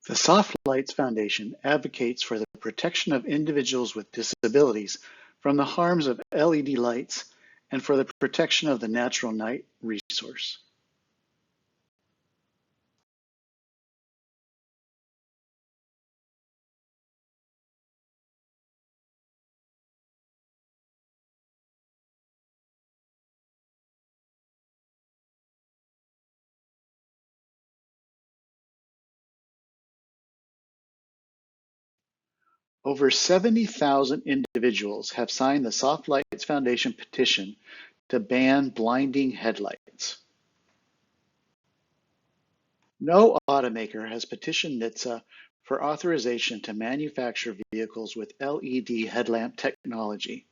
The Soft Lights Foundation advocates for the protection of individuals with disabilities from the harms of LED lights and for the protection of the natural night resource. Over 70,000 individuals have signed the Soft Lights Foundation petition to ban blinding headlights. No automaker has petitioned NHTSA for authorization to manufacture vehicles with LED headlamp technology.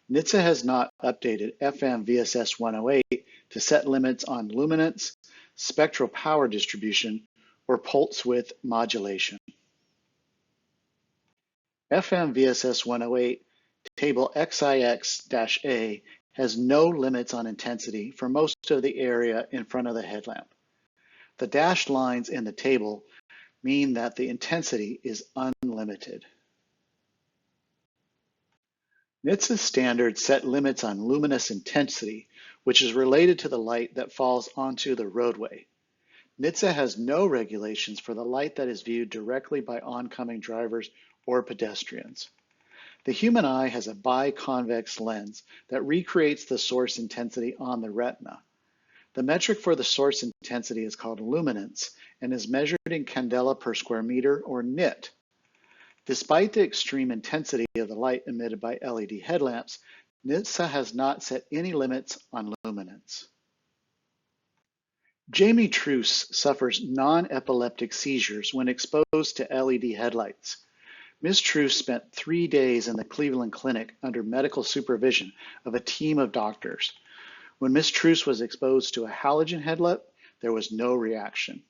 NHTSA has not updated FM VSS 108 to set limits on luminance, spectral power distribution, or pulse width modulation. FM VSS 108 table XIX-A has no limits on intensity for most of the area in front of the headlamp. The dashed lines in the table mean that the intensity is unlimited. NHTSA standards set limits on luminous intensity, which is related to the light that falls onto the roadway. NHTSA has no regulations for the light that is viewed directly by oncoming drivers or pedestrians. The human eye has a biconvex lens that recreates the source intensity on the retina. The metric for the source intensity is called luminance and is measured in candela per square meter, or nit. Despite the extreme intensity of the light emitted by LED headlamps, NHTSA has not set any limits on luminance. Jamie Truce suffers non-epileptic seizures when exposed to LED headlights. Ms. Truce spent 3 days in the Cleveland Clinic under medical supervision of a team of doctors. When Ms. Truce was exposed to a halogen headlamp, there was no reaction.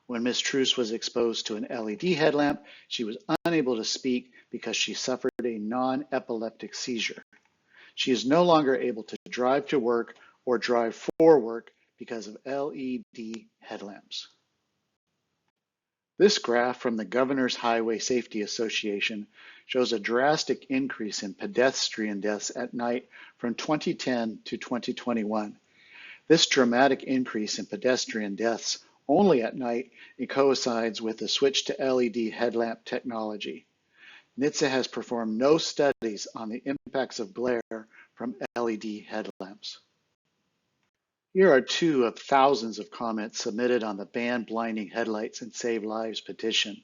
When Ms. Truce was exposed to an LED headlamp, she was unable to speak because she suffered a non-epileptic seizure. She is no longer able to drive to work or drive for work because of LED headlamps. This graph from the Governor's Highway Safety Association shows a drastic increase in pedestrian deaths at night from 2010 to 2021. This dramatic increase in pedestrian deaths only at night coincides with the switch to LED headlamp technology. NHTSA has performed no studies on the impacts of glare from LED headlamps. Here are 2 of thousands of comments submitted on the Ban Blinding Headlights and Save Lives petition.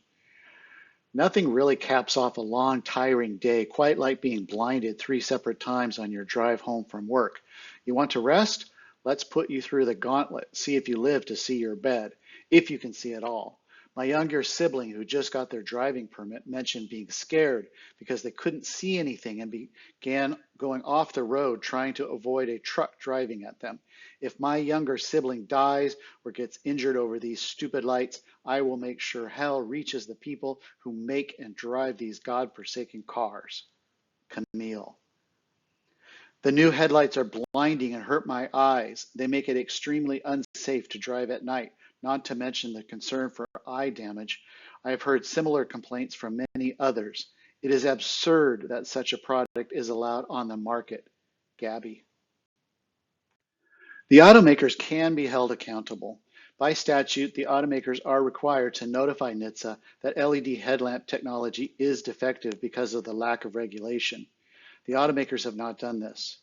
Nothing really caps off a long, tiring day quite like being blinded 3 separate times on your drive home from work. You want to rest? Let's put you through the gauntlet. See if you live to see your bed, if you can see at all. My younger sibling who just got their driving permit mentioned being scared because they couldn't see anything and began going off the road trying to avoid a truck driving at them. If my younger sibling dies or gets injured over these stupid lights, I will make sure hell reaches the people who make and drive these godforsaken cars. Camille. The new headlights are blinding and hurt my eyes. They make it extremely unsafe to drive at night, not to mention the concern for eye damage. I have heard similar complaints from many others. It is absurd that such a product is allowed on the market. Gabby. The automakers can be held accountable. By statute, the automakers are required to notify NHTSA that LED headlamp technology is defective because of the lack of regulation. The automakers have not done this.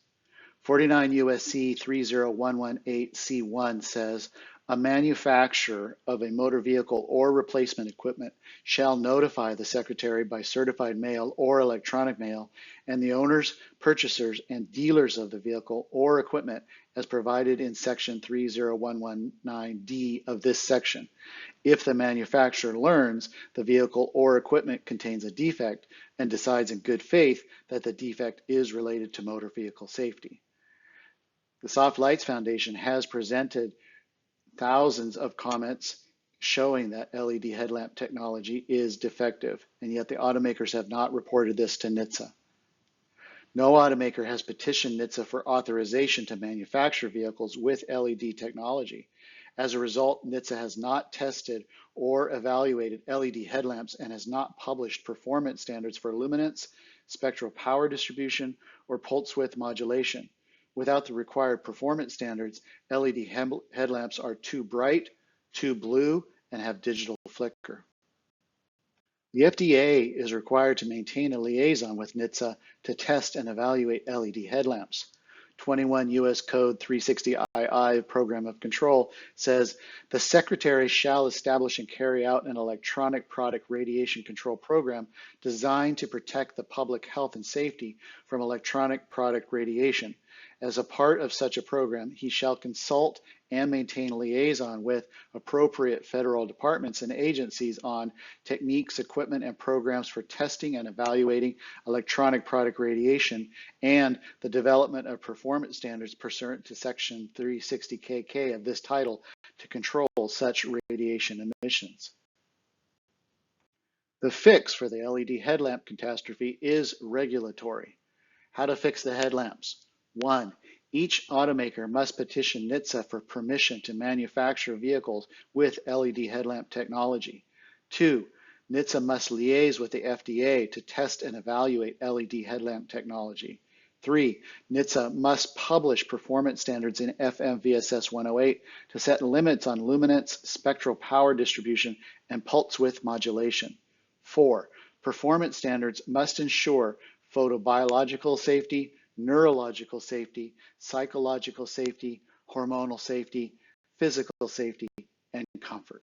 49 U.S.C. 30118C1 says, a manufacturer of a motor vehicle or replacement equipment shall notify the Secretary by certified mail or electronic mail and the owners, purchasers, and dealers of the vehicle or equipment as provided in Section 30119D of this section. If the manufacturer learns the vehicle or equipment contains a defect and decides in good faith that the defect is related to motor vehicle safety. The Soft Lights Foundation has presented thousands of comments showing that LED headlamp technology is defective, and yet the automakers have not reported this to NHTSA. No automaker has petitioned NHTSA for authorization to manufacture vehicles with LED technology. As a result, NHTSA has not tested or evaluated LED headlamps and has not published performance standards for luminance, spectral power distribution, or pulse width modulation. Without the required performance standards, LED headlamps are too bright, too blue, and have digital flicker. The FDA is required to maintain a liaison with NHTSA to test and evaluate LED headlamps. 21 U.S. Code 360II Program of Control says the Secretary shall establish and carry out an electronic product radiation control program designed to protect the public health and safety from electronic product radiation. As a part of such a program, he shall consult and maintain liaison with appropriate federal departments and agencies on techniques, equipment, and programs for testing and evaluating electronic product radiation and the development of performance standards pursuant to Section 360KK of this title to control such radiation emissions. The fix for the LED headlamp catastrophe is regulatory. How to fix the headlamps? 1. Each automaker must petition NHTSA for permission to manufacture vehicles with LED headlamp technology. 2. NHTSA must liaise with the FDA to test and evaluate LED headlamp technology. 3. NHTSA must publish performance standards in FMVSS 108 to set limits on luminance, spectral power distribution, and pulse width modulation. 4. Performance standards must ensure photobiological safety, neurological safety, psychological safety, hormonal safety, physical safety, and comfort.